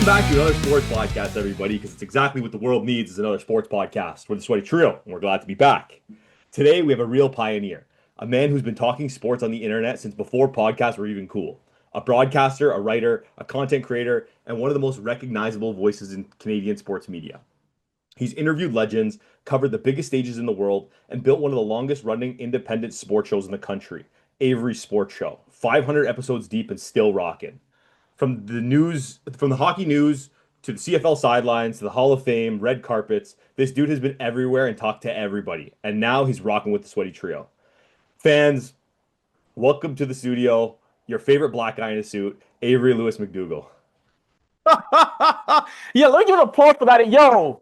back to another sports podcast, everybody, because it's exactly what the world needs is another sports podcast. We're the Sweaty Trio, and we're glad to be back. Today, we have a real pioneer, a man who's been talking sports on the internet since before podcasts were even cool. A broadcaster, a writer, a content creator, and one of the most recognizable voices in Canadian sports media. He's interviewed legends, covered the biggest stages in the world, and built one of the longest running independent sports shows in the country, Avry Sports Show. 500 episodes deep and still rocking. From the hockey news to the CFL sidelines to the Hall of Fame, red carpets, this dude has been everywhere and talked to everybody. And now he's rocking with the Sweaty Trio. Fans, welcome to the studio. Your favorite black guy in a suit, Avery Lewis McDougall. Yeah, let me give an applause for that. Yo,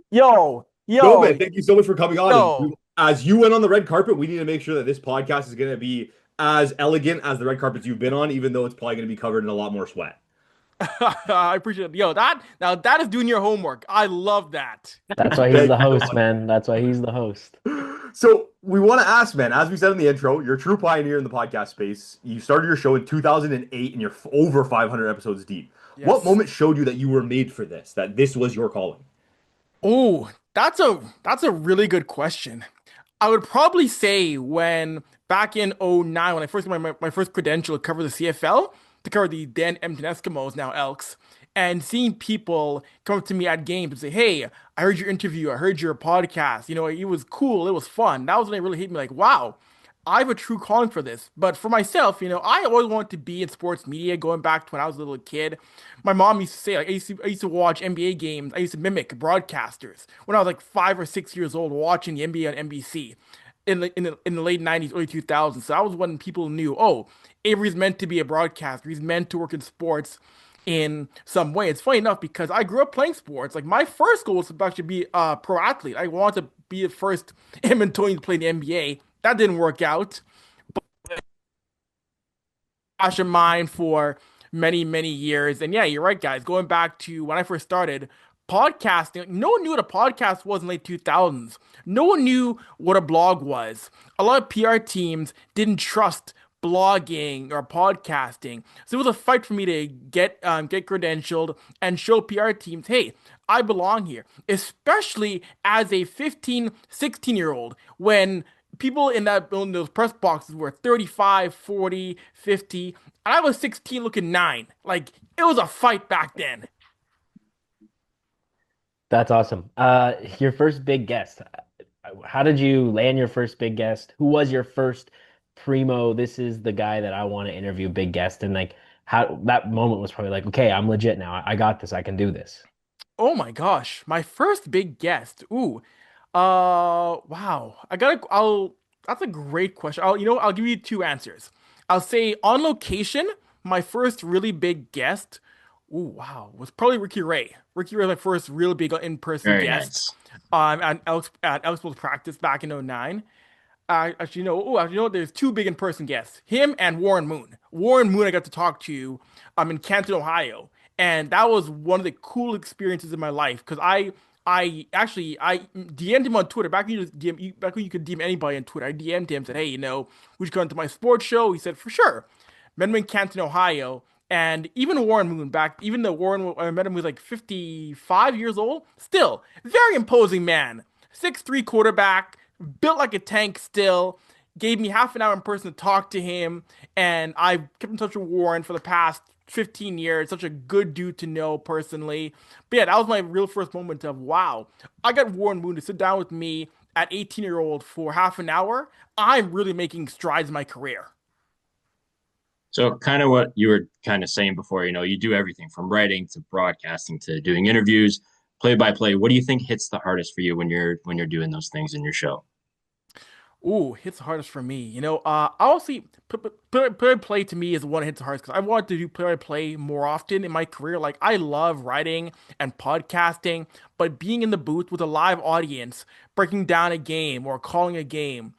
yo, No, yo, man, thank you so much for coming on. And yo. as you went on the red carpet, we need to make sure that this podcast is going to be as elegant as the red carpets you've been on, even though it's probably going to be covered in a lot more sweat. I appreciate it. Yo, that is doing your homework. I love that. That's why he's Thank the you so host, much. man. That's why he's the host. So we want to ask, man, as we said in the intro, you're a true pioneer in the podcast space. You started your show in 2008 and you're over 500 episodes deep. What Yes. moment showed you that you were made for this, that this was your calling? Oh, that's a really good question. I would probably say when back in '09, when I first got my first credential to cover the CFL, to cover the then Edmonton Eskimos, now Elks, and seeing people come up to me at games and say, "Hey, I heard your interview, I heard your podcast. You know, it was cool, it was fun." That was when it really hit me like, wow, I have a true calling for this. But for myself, I always wanted to be in sports media going back to when I was a little kid. My mom used to say, like, I used to watch NBA games. I used to mimic broadcasters when I was like 5 or 6 years old watching the NBA on NBC in the late 90s, early 2000s. So that was when people knew, oh, Avery's meant to be a broadcaster. He's meant to work in sports in some way. It's funny enough because I grew up playing sports. Like my first goal was to actually be a pro athlete. I wanted to be the first Edmontonian to play in the NBA. That didn't work out. Passion of mine for many, many years. And yeah, you're right, guys. Going back to when I first started podcasting, like, no one knew what a podcast was in the late 2000s. No one knew what a blog was. A lot of PR teams didn't trust blogging or podcasting. So it was a fight for me to get credentialed and show PR teams, hey, I belong here, especially as a 15, 16-year-old when people in those press boxes were 35, 40, 50, and I was 16 looking 9. Like it was a fight back then. That's awesome. Your first big guest. How did you land your first big guest? Who was your first primo? This is the guy that I want to interview, big guest. And like how that moment was probably like, okay, I'm legit now. I got this. I can do this. Oh my gosh, my first big guest. Ooh. Wow. That's a great question. I'll give you two answers. I'll say on location, my first really big guest, ooh, wow, was probably Ricky Ray. Ricky Ray was my first real big in-person Very guest nice. at Elks practice back in '09. There's two big in-person guests, him and Warren Moon. Warren Moon I got to talk to in Canton, Ohio. And that was one of the cool experiences in my life because I DM'd him on Twitter back when you could DM anybody on Twitter. I DM'd him, said, hey, would you come to my sports show? He said, for sure. Met him in Canton, Ohio. And even Warren Moon even though I met him was like 55 years old, still very imposing man. 6'3" quarterback, built like a tank still. Gave me half an hour in person to talk to him. And I've kept in touch with Warren for the past 15 years. Such a good dude to know personally. But yeah, that was my real first moment of wow. I got Warren Moon to sit down with me at 18-year-old for half an hour. I'm really making strides in my career. So kind of what you were kind of saying before, you do everything from writing to broadcasting to doing interviews, play by play. What do you think hits the hardest for you when you're doing those things in your show? Ooh, hits the hardest for me. I'll see play to me is the one that hits the hardest because I wanted to do play by play more often in my career. Like I love writing and podcasting, but being in the booth with a live audience, breaking down a game or calling a game,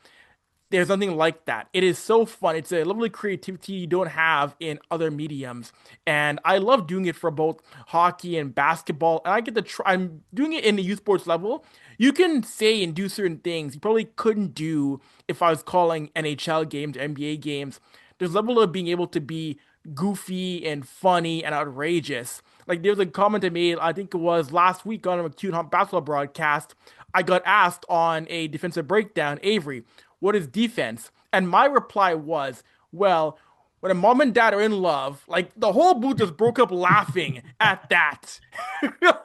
there's nothing like that. It is so fun. It's a level of creativity you don't have in other mediums. And I love doing it for both hockey and basketball. And I get to try, I'm doing it in the youth sports level. You can say and do certain things you probably couldn't do if I was calling NHL games, NBA games. There's a level of being able to be goofy and funny and outrageous Like there was a comment I made, I think it was last week on a cute basketball broadcast. I got asked on a defensive breakdown, Avery, what is defense? And my reply was, well, when a mom and dad are in love, like the whole booth just broke up laughing at that.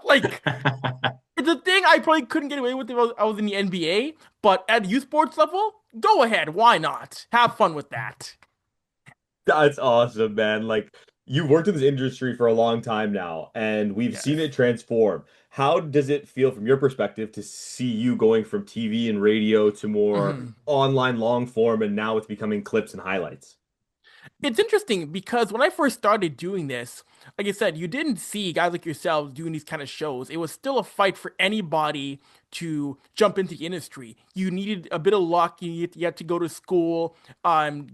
Like it's a thing I probably couldn't get away with if I was in the NBA, but at youth sports level, go ahead, why not? Have fun with that. That's awesome, man. Like you've worked in this industry for a long time now, and we've seen Yes. it transform. How does it feel from your perspective to see you going from TV and radio to more Mhm. online long form, and now it's becoming clips and highlights? It's interesting because when I first started doing this, like I said, you didn't see guys like yourselves doing these kind of shows. It was still a fight for anybody to jump into the industry. You needed a bit of luck. You had to go to school,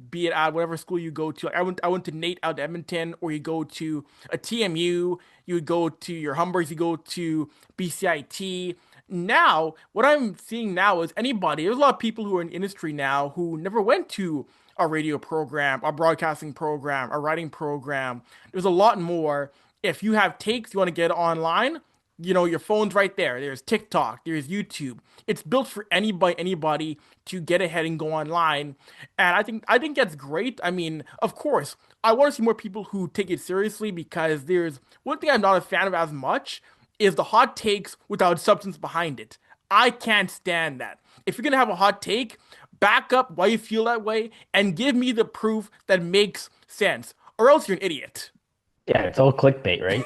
be it at whatever school you go to. Like I went to Nate out of Edmonton, or you go to a TMU, you would go to your Humbers, you go to BCIT. Now, what I'm seeing now is anybody, there's a lot of people who are in the industry now who never went to a radio program, a broadcasting program, a writing program. There's a lot more. If you have takes, you want to get online, your phone's right there. There's TikTok, there's YouTube. It's built for anybody to get ahead and go online. And I think that's great. I mean, of course, I want to see more people who take it seriously because there's one thing I'm not a fan of as much is the hot takes without substance behind it. I can't stand that. If you're gonna have a hot take, back up why you feel that way and give me the proof that makes sense, or else you're an idiot. Yeah, it's all clickbait, right?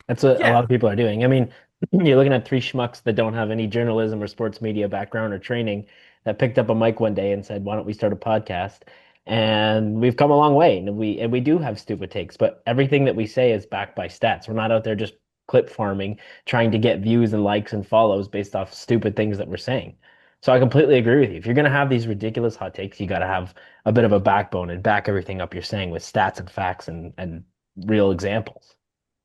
That's what a lot Yeah. of people are doing. I mean, you're looking at three schmucks that don't have any journalism or sports media background or training that picked up a mic one day and said, "Why don't we start a podcast?" And we've come a long way, and we do have stupid takes, but everything that we say is backed by stats. We're not out there just clip farming, trying to get views and likes and follows based off stupid things that we're saying. So I completely agree with you. If you're gonna have these ridiculous hot takes, you got to have a bit of a backbone and back everything up you're saying with stats and facts and real examples.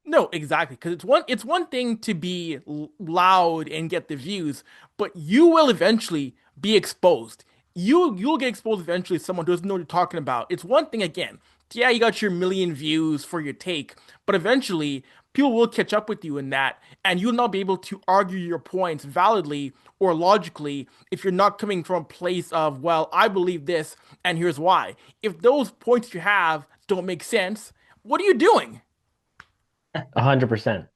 No, exactly. Because it's one thing to be loud and get the views, but you will eventually be exposed. You'll get exposed eventually. If someone doesn't know what you're talking about. It's one thing again. Yeah, you got your million views for your take, but eventually people will catch up with you in that, and you'll not be able to argue your points validly or logically if you're not coming from a place of, well, I believe this, and here's why. If those points you have don't make sense, what are you doing? 100%.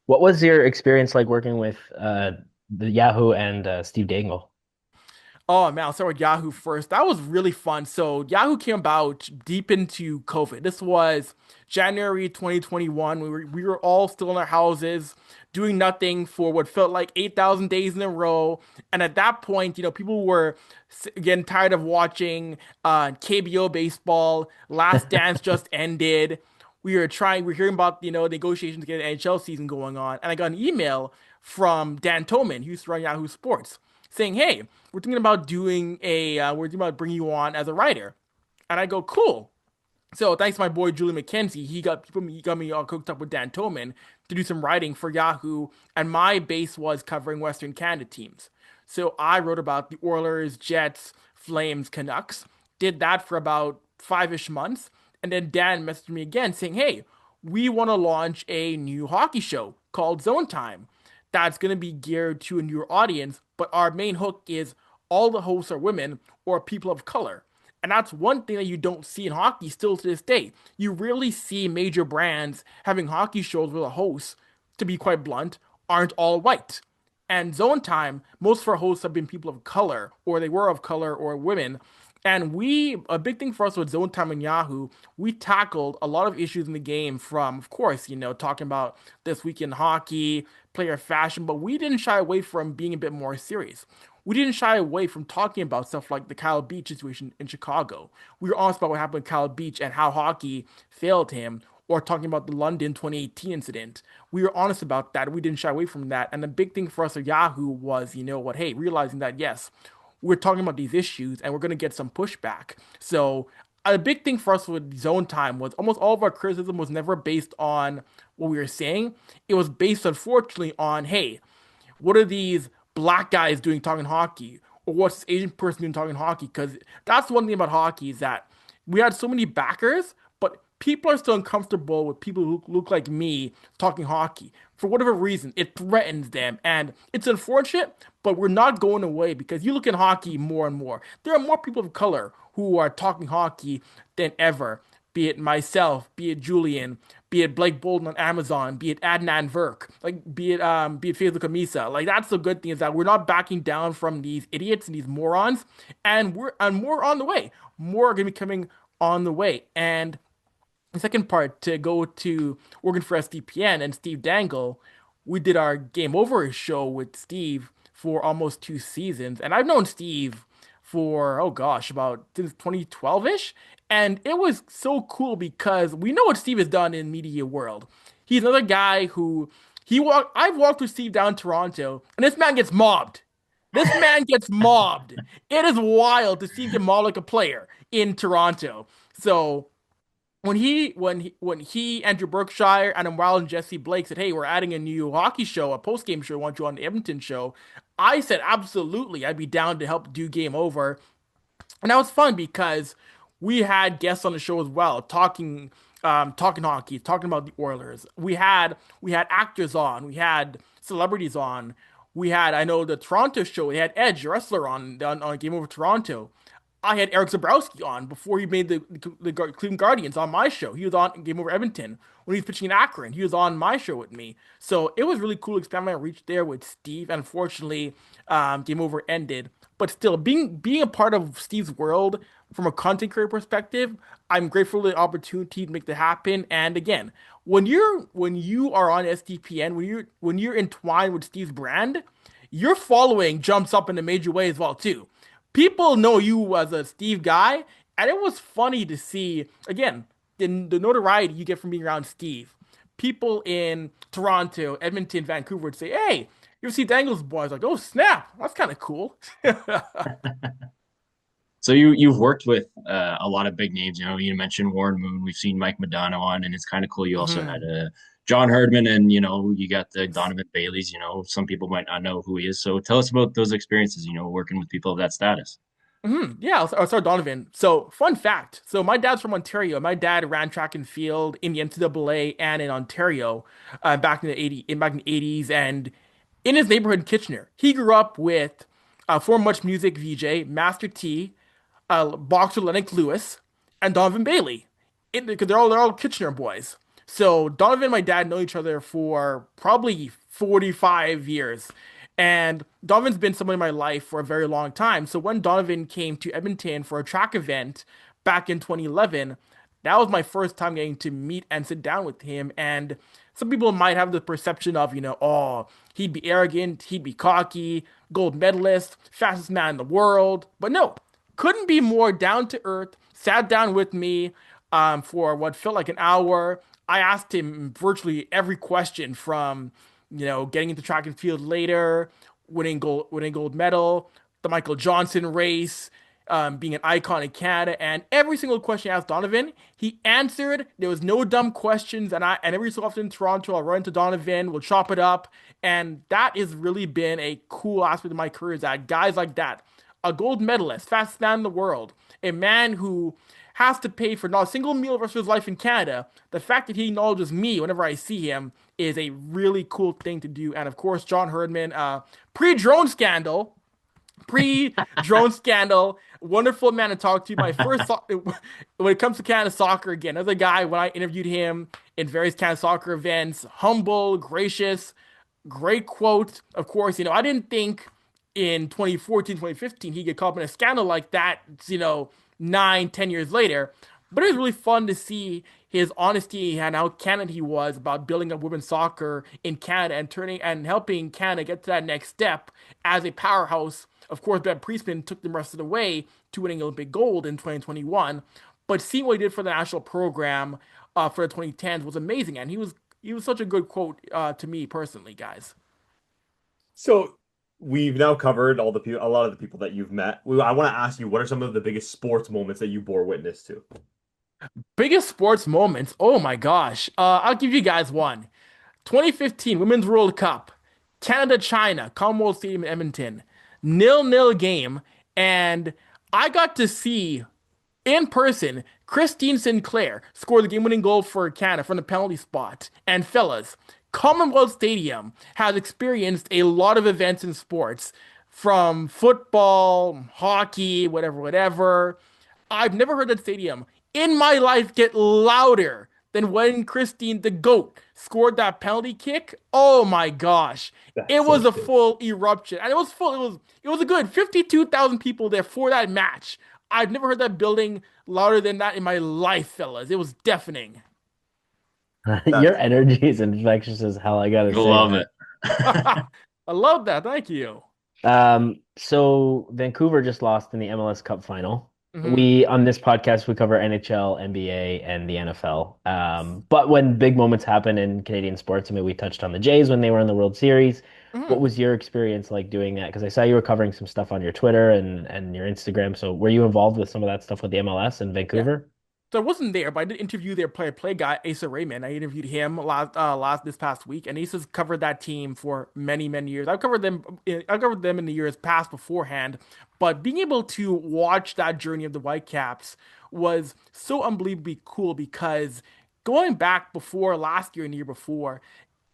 What was your experience like working with the Yahoo and Steve Dangle? Oh man, I'll start with Yahoo first. That was really fun. So Yahoo came about deep into COVID. This was January 2021. We were all still in our houses, doing nothing for what felt like 8,000 days in a row. And at that point, people were getting tired of watching KBO baseball. Last Dance just ended. We were hearing about, negotiations to get an NHL season going on. And I got an email from Dan Toman, who used to run Yahoo Sports, saying, "Hey, we're thinking about bringing you on as a writer." And I go, "Cool." So thanks to my boy Julie McKenzie, he got me all cooked up with Dan Toman to do some writing for Yahoo, and my base was covering Western Canada teams. So I wrote about the Oilers, Jets, Flames, Canucks. Did that for about 5-ish months, and then Dan messaged me again saying, "Hey, we want to launch a new hockey show called Zone Time. That's going to be geared to a newer audience, but our main hook is all the hosts are women or people of color." And that's one thing that you don't see in hockey still to this day. You rarely see major brands having hockey shows where the hosts, to be quite blunt, aren't all white. And Zone Time, most of our hosts have been people of color, or they were of color, or women. And a big thing for us with Zone Time and Yahoo, we tackled a lot of issues in the game from, of course, talking about this week in hockey, player fashion, but we didn't shy away from being a bit more serious. We didn't shy away from talking about stuff like the Kyle Beach situation in Chicago. We were honest about what happened with Kyle Beach and how hockey failed him, or talking about the London 2018 incident. We were honest about that. We didn't shy away from that. And the big thing for us at Yahoo was, hey, realizing that, yes, we're talking about these issues and we're going to get some pushback. So a big thing for us with Zone Time was almost all of our criticism was never based on what we were saying. It was based, unfortunately, on, hey, what are these black guys doing talking hockey? Or what's this Asian person doing talking hockey? Because that's one thing about hockey is that we had so many backers, but people are still uncomfortable with people who look like me talking hockey. For whatever reason, it threatens them. And it's unfortunate, but we're not going away because you look in hockey more and more. There are more people of color who are talking hockey than ever. Be it myself, be it Julian, be it Blake Bolden on Amazon, be it Adnan Verk, like be it Faisal Kamisa. Like that's the good thing is that we're not backing down from these idiots and these morons, and more on the way. More are gonna be coming on the way. And the second part to go to working for SDPN and Steve Dangle, we did our Game Over show with Steve for almost 2 seasons, and I've known Steve for oh gosh, about since 2012-ish, and it was so cool because we know what Steve has done in media world. He's another guy who I've walked with Steve down Toronto, and this man gets mobbed. This man gets mobbed. It is wild to see him get mobbed like a player in Toronto. So when he Andrew Berkshire, Adam Wild, and Jesse Blake said, "Hey, we're adding a new hockey show, a post game show. I want you on the Edmonton show." I said, "Absolutely, I'd be down to help do Game Over." And that was fun because we had guests on the show as well, talking hockey, talking about the Oilers. We had actors on, we had celebrities on. We had I know the Toronto show. We had Edge, the wrestler, on Game Over Toronto. I had Eric Zabrowski on before he made the Cleveland Guardians on my show. He was on Game Over Edmonton when he was pitching in Akron. He was on my show with me. So it was really cool to expand my reach there with Steve. Unfortunately, Game Over ended. But still, being a part of Steve's world from a content creator perspective, I'm grateful for the opportunity to make that happen. And again, when you are on SDPN, when you're entwined with Steve's brand, your following jumps up in a major way as well too. People know you as a Steve guy, and it was funny to see again the notoriety you get from being around Steve. People in Toronto, Edmonton, Vancouver would say, "Hey, you ever see Dangle's boys?" Like, "Oh snap, that's kind of cool." So you've worked with a lot of big names. You know, you mentioned Warren Moon. We've seen Mike Modano on, and it's kind of cool. You also had Mhm. John Herdman, and you got the Donovan Baileys. You know, some people might not know who he is. So tell us about those experiences. You know, working with people of that status. Yeah, I'll start Donovan. So, fun fact. So, my dad's from Ontario. My dad ran track and field in the NCAA and in Ontario back in the 80s, and in his neighborhood in Kitchener. He grew up with former Much Music VJ, Master T, boxer Lennox Lewis, and Donovan Bailey. Because they're all Kitchener boys. So Donovan and my dad know each other for probably 45 years. And Donovan's been someone in my life for a very long time. So when Donovan came to Edmonton for a track event back in 2011, that was my first time getting to meet and sit down with him. And some people might have the perception of, oh, he'd be arrogant, he'd be cocky, gold medalist, fastest man in the world. But no, couldn't be more down to earth, sat down with me for what felt like an hour. I asked him virtually every question from, getting into track and field later, winning gold medal, the Michael Johnson race, being an icon in Canada, and every single question I asked Donovan, he answered. There was no dumb questions, and every so often in Toronto, I'll run into Donovan, we'll chop it up, and that has really been a cool aspect of my career. Is that guys like that, a gold medalist, fastest man in the world, a man who has to pay for not a single meal the rest of his life in Canada. The fact that he acknowledges me whenever I see him is a really cool thing to do. And of course, John Herdman, pre-drone scandal, pre-drone scandal, wonderful man to talk to. When it comes to Canada soccer, again, as a guy, when I interviewed him in various Canada soccer events, humble, gracious, great quote. Of course, I didn't think in 2014, 2015, he'd get caught up in a scandal like that, 9, 10 years later. But it was really fun to see his honesty and how candid he was about building up women's soccer in Canada and turning and helping Canada get to that next step as a powerhouse. Of course, Ben Priestman took them rest of the way to winning Olympic gold in 2021. But seeing what he did for the national program for the 2010s was amazing, and he was such a good quote to me personally, guys. So we've now covered a lot of the people that you've met. I want to ask you, what are some of the biggest sports moments that you bore witness to? Biggest sports moments. Oh my gosh. I'll give you guys one. 2015 Women's World Cup, Canada China, Commonwealth Stadium in Edmonton, 0-0 game, and I got to see. in person, Christine Sinclair scored the game-winning goal for Canada from the penalty spot. And fellas, Commonwealth Stadium has experienced a lot of events in sports, from football, hockey, whatever, whatever. I've never heard that stadium in my life get louder than when Christine the GOAT scored that penalty kick. Oh my gosh. It That's so was a sick. full eruption. And it was full. It was a good 52,000 people there for that match. I've never heard that building louder than that in my life, fellas. It was deafening. Your That's energy is infectious as hell, I gotta You'll say, love man. it. I love that. Thank you. So Vancouver just lost in the MLS Cup final. Hmm. We on this podcast we cover NHL, NBA, and the NFL. But when big moments happen in Canadian sports, I mean, we touched on the Jays when they were in the World Series. What Hmm. was your experience like doing that? Because I saw you were covering some stuff on your Twitter and your Instagram. So were you involved with some of that stuff with the MLS in Yeah. Vancouver? So I wasn't there, but I did interview their play guy, Asa Raymond. I interviewed him last this past week, and Asa's covered that team for many years. I've covered them in the years past beforehand, but being able to watch that journey of the Whitecaps was so unbelievably cool because going back before last year and the year before,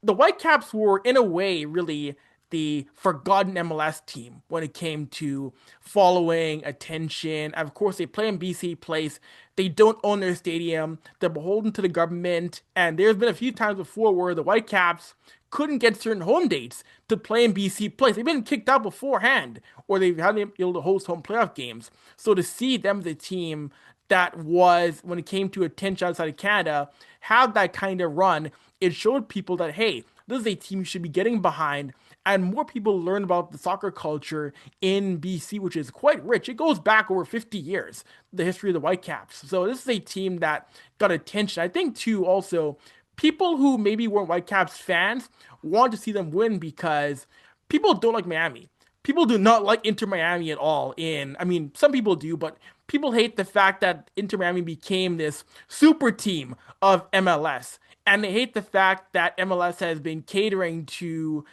the Whitecaps were, in a way, really the forgotten MLS team when it came to following, attention. Of course, they play in BC Place. They don't own their stadium. They're beholden to the government. And there's been a few times before where the Whitecaps couldn't get certain home dates to play in BC Place. They've been kicked out beforehand, or they haven't been able to host home playoff games. So to see them, the team that was, when it came to attention outside of Canada, have that kind of run, it showed people that, hey, this is a team you should be getting behind. And more people learn about the soccer culture in BC, which is quite rich. It goes back over 50 years, the history of the Whitecaps. So this is a team that got attention. I think, too, also, people who maybe weren't Whitecaps fans want to see them win because people don't like Miami. People do not like Inter Miami at all. I mean, some people do, but people hate the fact that Inter Miami became this super team of MLS. And they hate the fact that MLS has been catering to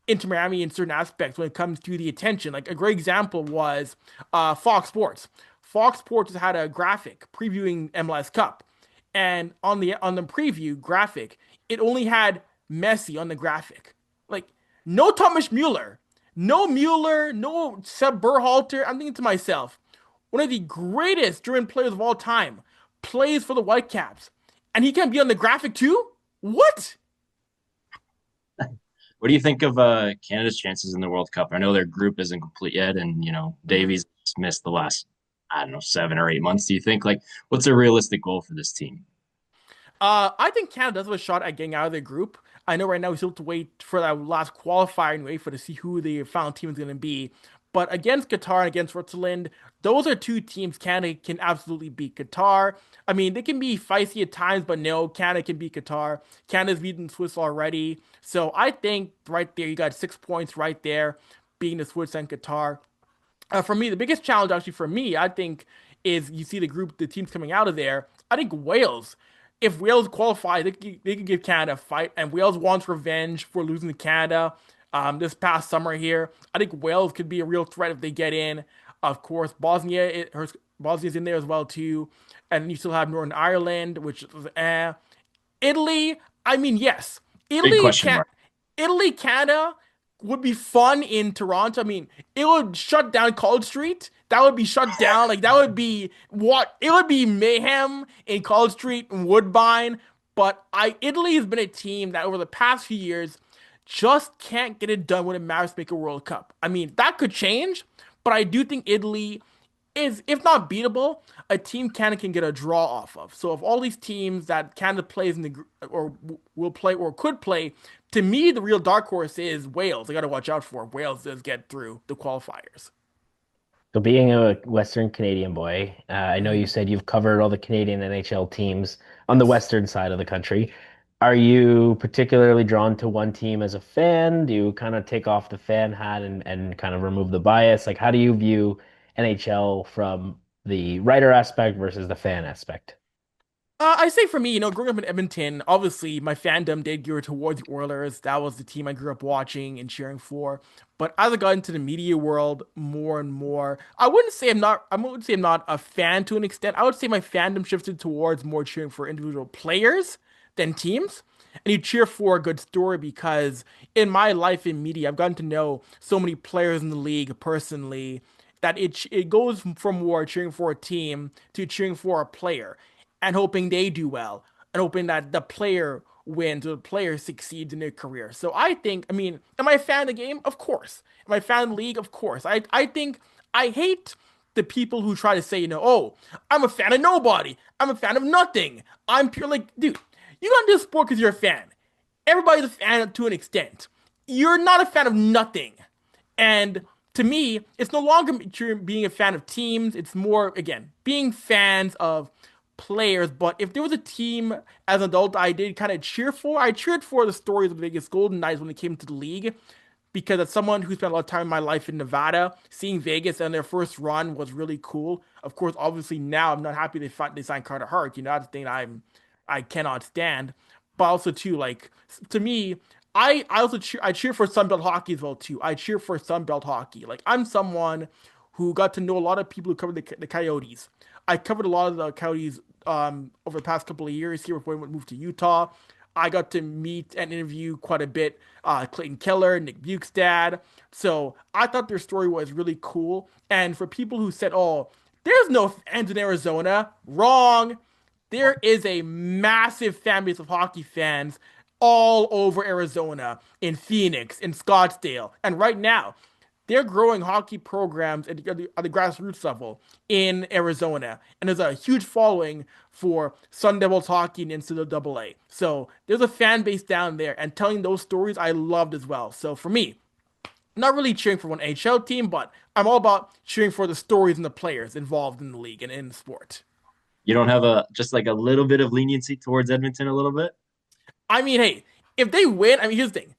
Inter Miami in certain aspects when it comes to the attention. Like a great example was Fox Sports. Fox Sports has had a graphic previewing MLS Cup, and on the preview graphic, it only had Messi on the graphic. Like no Thomas Mueller, no Seb Berhalter. I'm thinking to myself, one of the greatest German players of all time plays for the Whitecaps, and he can be on the graphic too. What? What do you think of Canada's chances in the World Cup? I know their group isn't complete yet, and Mhm. Davies missed the last, I don't know, 7 or 8 months. Do you think what's a realistic goal for this team? I think Canada does have a shot at getting out of the group. I know right now we still have to wait for that last qualifier and wait for to see who the final team is going to be. But against Qatar and against Switzerland, those are two teams Canada can absolutely beat. Qatar, I mean, they can be feisty at times, but no, Canada can beat Qatar. Canada's beaten Swiss already. So I think right there, you got 6 points right there, beating the Swiss and Qatar. For me, the biggest challenge actually for me, I think, is you see the teams coming out of there. I think Wales, if Wales qualify, they could give Canada a fight, and Wales wants revenge for losing to Canada this past summer here. I think Wales could be a real threat if they get in. Of course, Bosnia's in there as well too, and then you still have Northern Ireland, which is Italy, I mean, yes, Big Italy question can mark. Italy, Canada would be fun in Toronto. I mean, it would shut down College Street. That would be shut down. Like that would be what it would be mayhem in College Street and Woodbine. But Italy has been a team that over the past few years just can't get it done when it matters to make a World Cup. I mean, that could change, but I do think Italy is, if not beatable, a team Canada can get a draw off of. So of all these teams that Canada plays in or will play or could play, to me the real dark horse is Wales. I got to watch out for Wales does get through the qualifiers. So being a Western Canadian boy, I know you Mhm. said you've covered all the Canadian NHL teams on the Yes. western side of the country. Are you particularly drawn to one team as a fan? Do you kind of take off the fan hat and kind of remove the bias? Like, how do you view NHL from the writer aspect versus the fan aspect? I say for me, growing up in Edmonton, obviously my fandom did gear towards the Oilers. That was the team I grew up watching and cheering for. But as I got into the media world more and more, I wouldn't say I'm not a fan to an extent. I would say my fandom shifted towards more cheering for individual players than teams. And you cheer for a good story because in my life in media, I've gotten to know so many players in the league personally that it goes from more cheering for a team to cheering for a player and hoping they do well and hoping that the player wins or the player succeeds in their career. So I mean, am I a fan of the game? Of course. Am I a fan of the league? Of course. I think I hate the people who try to say, oh, I'm a fan of nobody. I'm a fan of nothing. I'm pure like, dude, you got into this sport because you're a fan. Everybody's a fan to an extent. You're not a fan of nothing. And to me, it's no longer being a fan of teams. It's more, again, being fans of players. But if there was a team as an adult I did kind of cheer for, I cheered for the stories of the Vegas Golden Knights when it came to the league. Because as someone who spent a lot of time in my life in Nevada, seeing Vegas and their first run was really cool. Of course, obviously now I'm not happy they signed Carter Hart. That's the thing I cannot stand. But also too, like to me, I also cheer for Sunbelt hockey as well too. I cheer for Sunbelt hockey. Like I'm someone who got to know a lot of people who covered the Coyotes. I covered a lot of the Coyotes over the past couple of years here before we moved to Utah. I got to meet and interview quite a bit Clayton Keller, Nick Bukestad. So I thought their story was really cool. And for people who said, oh, there's no fans in Arizona, wrong. There is a massive fan base of hockey fans all over Arizona, in Phoenix, in Scottsdale. And right now, they're growing hockey programs at the grassroots level in Arizona. And there's a huge following for Sun Devils hockey and NCAA. So there's a fan base down there. And telling those stories I loved as well. So for me, not really cheering for one NHL team, but I'm all about cheering for the stories and the players involved in the league and in the sport. You don't have just like a little bit of leniency towards Edmonton, a little bit? I mean, hey, if they win, I mean, here's the thing.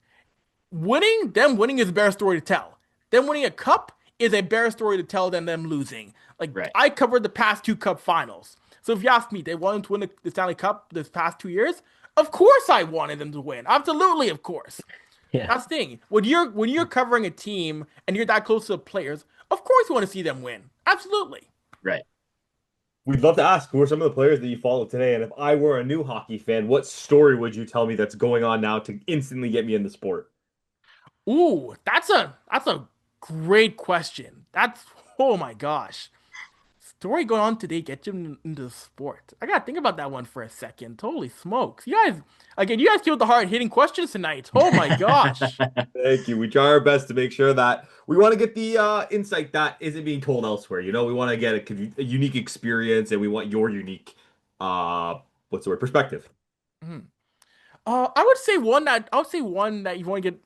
Them winning is a better story to tell. Them winning a cup is a better story to tell than them losing. Like, Right. I covered the past two cup finals. So if you ask me, they wanted to win the Stanley Cup this past 2 years? Of course I wanted them to win. Absolutely, of course. Yeah. That's the thing. When you're covering a team and you're that close to the players, of course you want to see them win. Absolutely. Right. We'd love to ask who are some of the players that you follow today, and if I were a new hockey fan, what story would you tell me that's going on now to instantly get me in the sport? Ooh, that's a great question. That's oh my gosh. Story going on today get you into the sport. I gotta think about that one for a second. Holy smokes. You guys killed the hard hitting questions tonight. Oh my gosh. Thank you. We try our best to make sure that we want to get the insight that isn't being told elsewhere. We want to get a unique experience, and we want your unique, what's the word, perspective. Mhm. I would say one that you want to get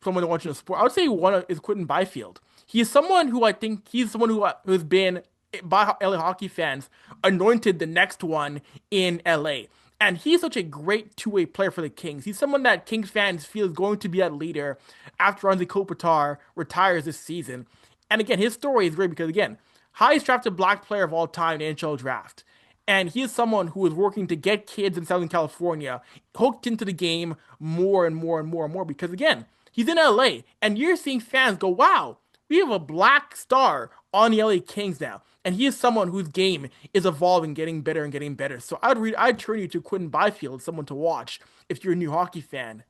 someone to watch in the sport. I would say one is Quentin Byfield. He's someone who I think he's someone who's been by LA hockey fans anointed the next one in LA. And he's such a great two-way player for the Kings. He's someone that Kings fans feel is going to be that leader after Anze Kopitar retires this season. And again, his story is great because again, highest drafted black player of all time in the NHL draft. And he is someone who is working to get kids in Southern California hooked into the game more and more and more and more because again, he's in LA and you're seeing fans go, wow, we have a black star on the LA Kings now. And he is someone whose game is evolving, getting better and getting better. So I'd turn you to Quentin Byfield, someone to watch if you're a new hockey fan.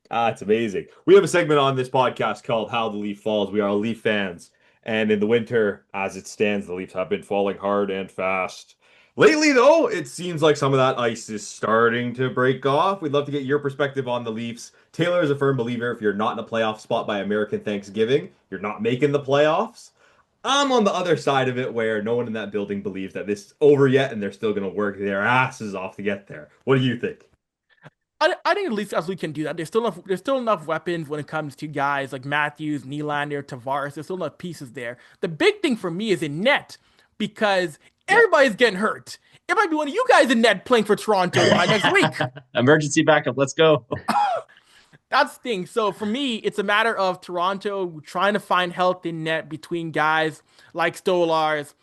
Ah, it's amazing. We have a segment on this podcast called How the Leaf Falls. We are Leaf fans. And in the winter, as it stands, the Leafs have been falling hard and fast. Lately, though, it seems like some of that ice is starting to break off. We'd love to get your perspective on the Leafs. Taylor is a firm believer if you're not in a playoff spot by American Thanksgiving, you're not making the playoffs. I'm on the other side of it where no one in that building believes that this is over yet and they're still going to work their asses off to get there. What do you think? I think at least as we can do that. There's still enough weapons when it comes to guys like Matthews, Nylander, Tavares. There's still enough pieces there. The big thing for me is in net because everybody's getting hurt. It might be one of you guys in net playing for Toronto next week. Emergency backup. Let's go. That's the thing. So for me, it's a matter of Toronto trying to find health in net between guys like Stolars,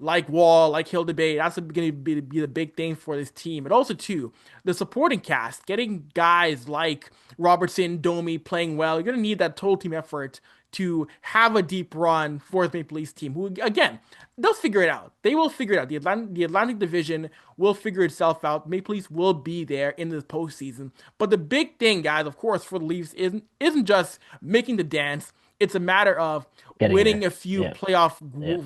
like Wall, like Hill debate. That's going to be the big thing for this team. But also, too, the supporting cast, getting guys like Robertson, Domi playing well. You're going to need that total team effort to have a deep run for the Maple Leafs team, who, again, they'll figure it out. They will figure it out. The Atlantic Division will figure itself out. Maple Leafs will be there in the postseason. But the big thing, guys, of course, for the Leafs isn't just making the dance. It's a matter of winning a few playoff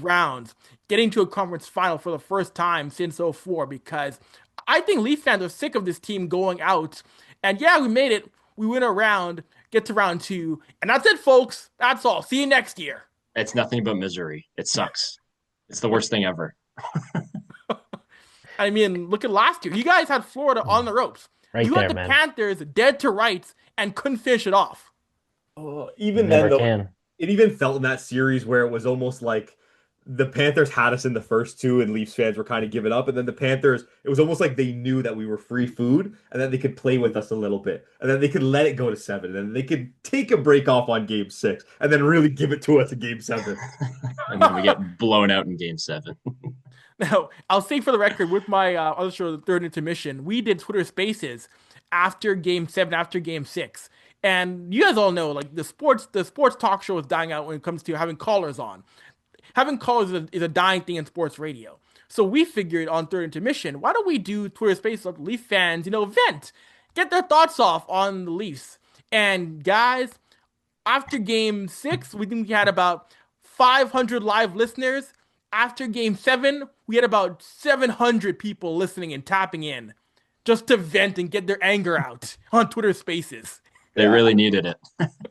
rounds, getting to a conference final for the first time since '04. Because I think Leaf fans are sick of this team going out. And yeah, we made it. We win a round, get to round 2. And that's it, folks. That's all. See you next year. It's nothing but misery. It sucks. It's the worst thing ever. I mean, look at last year. You guys had Florida on the ropes. You had the Panthers dead to rights and couldn't finish it off. Even then, though, it even felt in that series where it was almost like the Panthers had us in the first 2 and Leafs fans were kind of giving up. And then the Panthers, it was almost like they knew that we were free food and that they could play with us a little bit. And then they could let it go to 7. And then they could take a break off on game 6 and then really give it to us in game 7. And then we get blown out in game 7. Now, I'll say for the record, with my other show, The Third Intermission, we did Twitter Spaces after game 7, after game 6. And you guys all know, like, the sports talk show is dying out when it comes to having callers on. Having callers is a dying thing in sports radio. So we figured on Third Intermission, why don't we do Twitter Spaces with Leaf fans, vent, get their thoughts off on the Leafs. And guys, after game 6, we think we had about 500 live listeners. After game 7, we had about 700 people listening and tapping in just to vent and get their anger out on Twitter Spaces. They really needed it.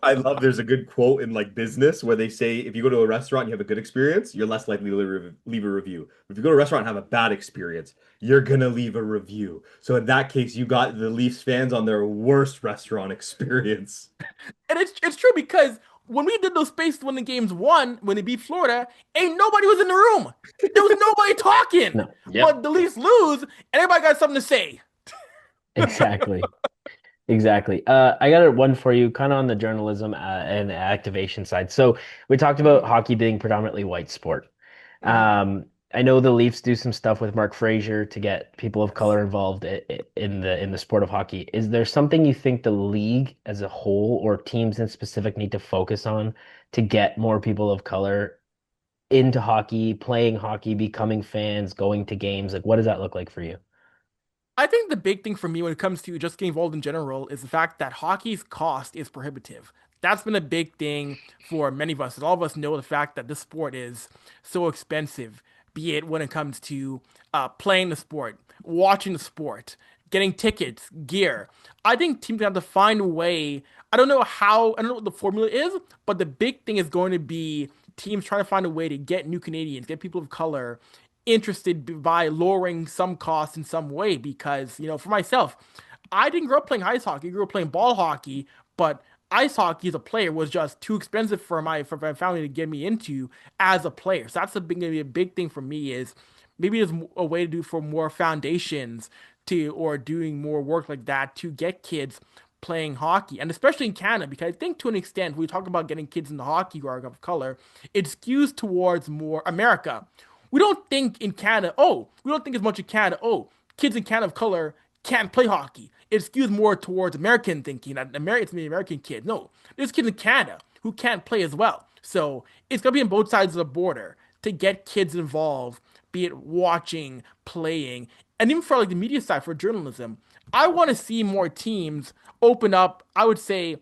I love there's a good quote in like business where they say if you go to a restaurant and you have a good experience, you're less likely to leave a review. If you go to a restaurant and have a bad experience, you're going to leave a review. So in that case, you got the Leafs fans on their worst restaurant experience. And it's true because when we did those spaces when the games won, when they beat Florida, ain't nobody was in the room. There was nobody talking. No. Yep. But the Leafs lose and everybody got something to say. Exactly. Exactly. I got one for you, kind of on the journalism and activation side. So we talked about hockey being predominantly white sport. I know the Leafs do some stuff with Mark Frazier to get people of color involved in the sport of hockey. Is there something you think the league as a whole or teams in specific need to focus on to get more people of color into hockey, playing hockey, becoming fans, going to games? Like, what does that look like for you? I think the big thing for me when it comes to just getting involved in general is the fact that hockey's cost is prohibitive. That's been a big thing for many of us. And all of us know the fact that this sport is so expensive, be it when it comes to playing the sport, watching the sport, getting tickets, gear. I think teams have to find a way. I don't know what the formula is, but the big thing is going to be teams trying to find a way to get new Canadians, get people of color interested by lowering some costs in some way. Because, for myself, I didn't grow up playing ice hockey. I grew up playing ball hockey, but ice hockey as a player was just too expensive for my family to get me into as a player. So that's going to be a big thing for me is maybe there's a way to do for more foundations or doing more work like that to get kids playing hockey, and especially in Canada, because I think to an extent, when we talk about getting kids into hockey who are of color, it skews towards more America. We don't think in Canada, we don't think as much in Canada, kids in Canada of color can't play hockey. It skews more towards American thinking, that it's the American kid. No, there's kids in Canada who can't play as well. So it's going to be on both sides of the border to get kids involved, be it watching, playing, and even for like the media side, for journalism. I want to see more teams open up, I would say,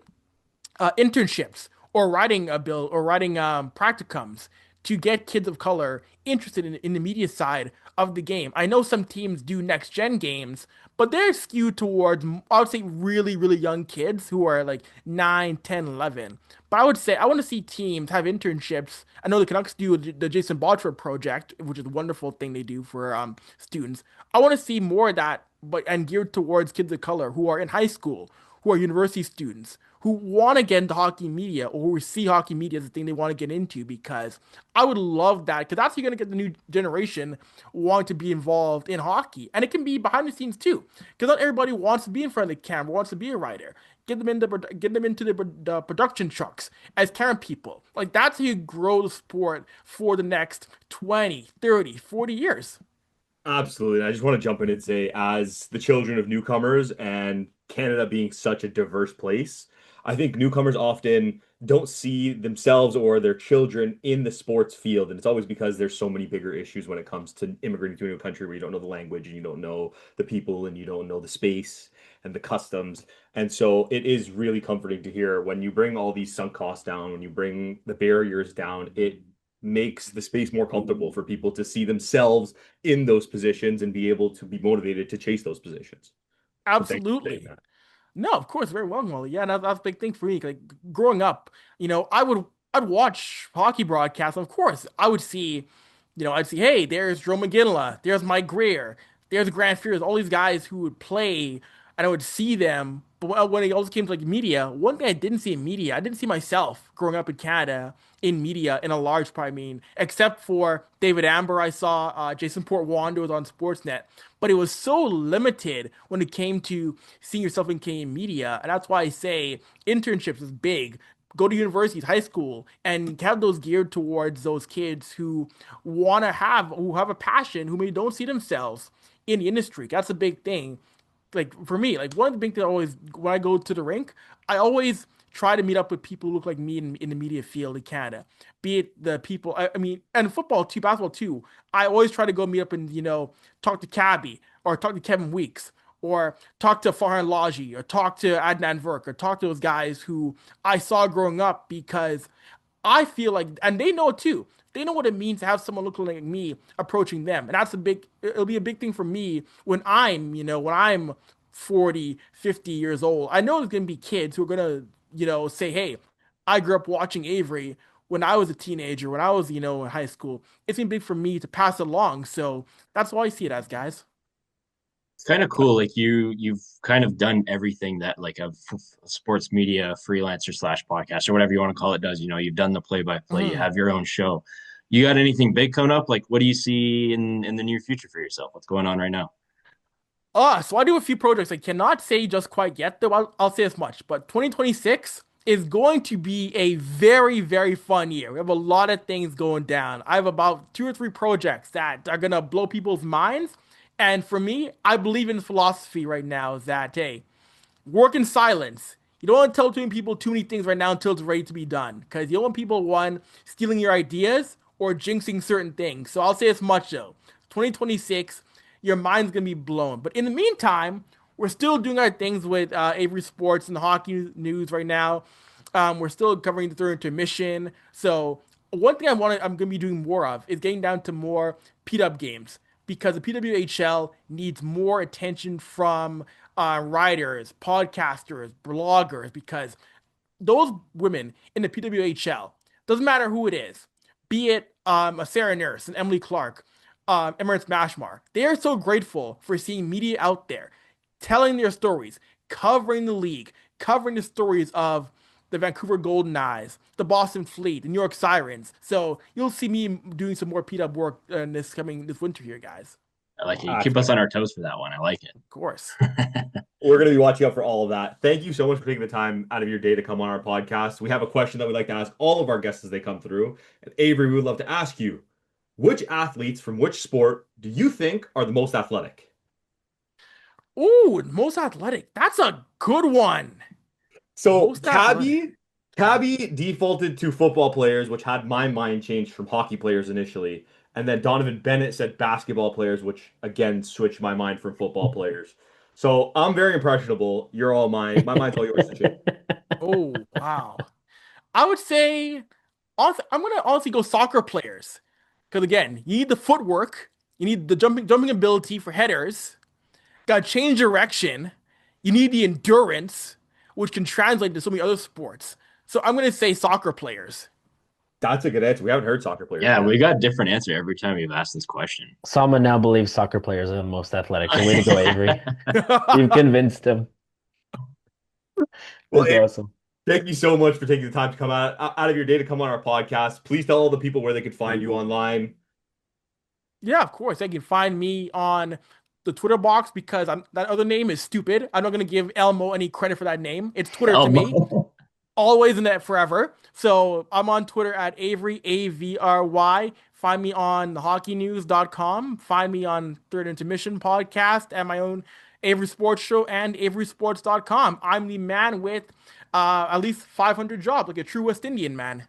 internships or writing a bill or writing practicums to get kids of color interested in the media side of the game. I know some teams do next-gen games, but they're skewed towards, I would say, really, really young kids who are like 9, 10, 11. But I would say I want to see teams have internships. I know the Canucks do the Jason Botcher project, which is a wonderful thing they do for students. I want to see more of that, and geared towards kids of color who are in high school, who are university students, who want to get into hockey media or who see hockey media as the thing they want to get into, because I would love that, because that's how you're going to get the new generation wanting to be involved in hockey. And it can be behind the scenes too, because not everybody wants to be in front of the camera, wants to be a writer. get them into the production trucks as camera people. Like that's how you grow the sport for the next 20, 30, 40 years. Absolutely. I just want to jump in and say, as the children of newcomers and Canada being such a diverse place, I think newcomers often don't see themselves or their children in the sports field. And it's always because there's so many bigger issues when it comes to immigrating to a new country where you don't know the language and you don't know the people and you don't know the space and the customs. And so it is really comforting to hear when you bring all these sunk costs down, when you bring the barriers down, it makes the space more comfortable for people to see themselves in those positions and be able to be motivated to chase those positions. So thank you for saying Absolutely. that. No, of course, very well, Molly. Yeah, that's a big thing for me. Like growing up, I'd watch hockey broadcasts. Of course, I would see, I'd see, hey, there's Joe McGinley, there's Mike Greer, there's Grant Fears, all these guys who would play, and I would see them. But when it also came to like media, one thing I didn't see in media, I didn't see myself growing up in Canada in media in a large part. I mean, except for David Amber, I saw Jason Portwander was on Sportsnet, but it was so limited when it came to seeing yourself in Canadian media, and that's why I say internships is big. Go to universities, high school, and have those geared towards those kids who have a passion, who maybe don't see themselves in the industry. That's a big thing. Like for me, like one of the big things I always when I go to the rink, I always try to meet up with people who look like me in the media field in Canada. Be it the people, I mean, and football too, basketball too. I always try to go meet up and talk to Cabby or talk to Kevin Weeks or talk to Farhan Laji or talk to Adnan Verk or talk to those guys who I saw growing up because I feel like, and they know it too. They know what it means to have someone looking like me approaching them. And it'll be a big thing for me when I'm 40, 50 years old. I know there's going to be kids who are going to, say, hey, I grew up watching Avery when I was a teenager, when I was, in high school. It's going to be big for me to pass it along. So that's why I see it as, guys. It's kind of cool. Like you've kind of done everything that like a sports media freelancer slash podcast or whatever you want to call it does. You've done the play by play. You Mhm. have your own show. You got anything big coming up? Like, what do you see in the near future for yourself? What's going on right now? So I do a few projects. I cannot say just quite yet, though. I'll say as much. But 2026 is going to be a very, very fun year. We have a lot of things going down. I have about two or three projects that are gonna blow people's minds. And for me, I believe in this philosophy right now that hey, work in silence. You don't want to tell too many people too many things right now until it's ready to be done. Because you don't want people, one, stealing your ideas or jinxing certain things. So I'll say as much though. 2026, your mind's going to be blown. But in the meantime, we're still doing our things with Avry Sports and the hockey news right now. We're still covering the third intermission. So one thing I'm going to be doing more of is getting down to more P-Dub games because the PWHL needs more attention from writers, podcasters, bloggers, because those women in the PWHL, doesn't matter who it is, be it a Sarah Nurse, and Emily Clark, Emirates Mashmar, they are so grateful for seeing media out there telling their stories, covering the league, covering the stories of the Vancouver Golden Eyes, the Boston Fleet, the New York Sirens. So you'll see me doing some more P-Dub work in this winter here, guys. I like it. You That's keep us on fantastic. our toes for that one. I like it. Of course. We're going to be watching out for all of that. Thank you so much for taking the time out of your day to come on our podcast. We have a question that we'd like to ask all of our guests as they come through. And Avery, we would love to ask you, which athletes from which sport do you think are the most athletic? Ooh, most athletic. That's a good one. So Most athletic. Cabby defaulted to football players, which had my mind changed from hockey players initially. And then Donovan Bennett said basketball players, which again switched my mind from football players. So I'm very impressionable. You're all mine. My mind's all yours to choose. Oh, wow. I would say, I'm gonna honestly go soccer players, because again, you need the footwork, you need the jumping ability for headers, got to change direction, you need the endurance, which can translate to so many other sports. So I'm gonna say soccer players. That's a good answer. We haven't heard soccer players Yeah, yet. we got a different answer every time you've asked this question. Sama now believes soccer players are the most athletic. So way to go, Avery. You've convinced him. Well, That's awesome. thank you so much for taking the time to come out of your day to come on our podcast. Please tell all the people where they could find you online. Yeah, of course. They can find me on the Twitter box because that other name is stupid. I'm not gonna give Elmo any credit for that name. It's Twitter to me. Elmo. Always in that forever. So I'm on Twitter at Avry, Avry. Find me on hockeynews.com. Find me on Third Intermission podcast and my own Avry Sports Show and averysports.com. I'm the man with at least 500 jobs, like a true West Indian man.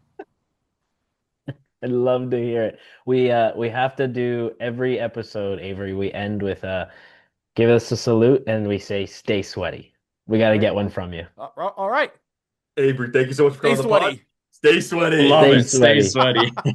I'd love to hear it. We have to do every episode, Avery. We end with give us a salute and we say stay sweaty. We got to get one from you. All right. Avery, thank you so much for Stay coming on the pod. sweaty. Stay sweaty. Love Stay it. Stay sweaty. sweaty.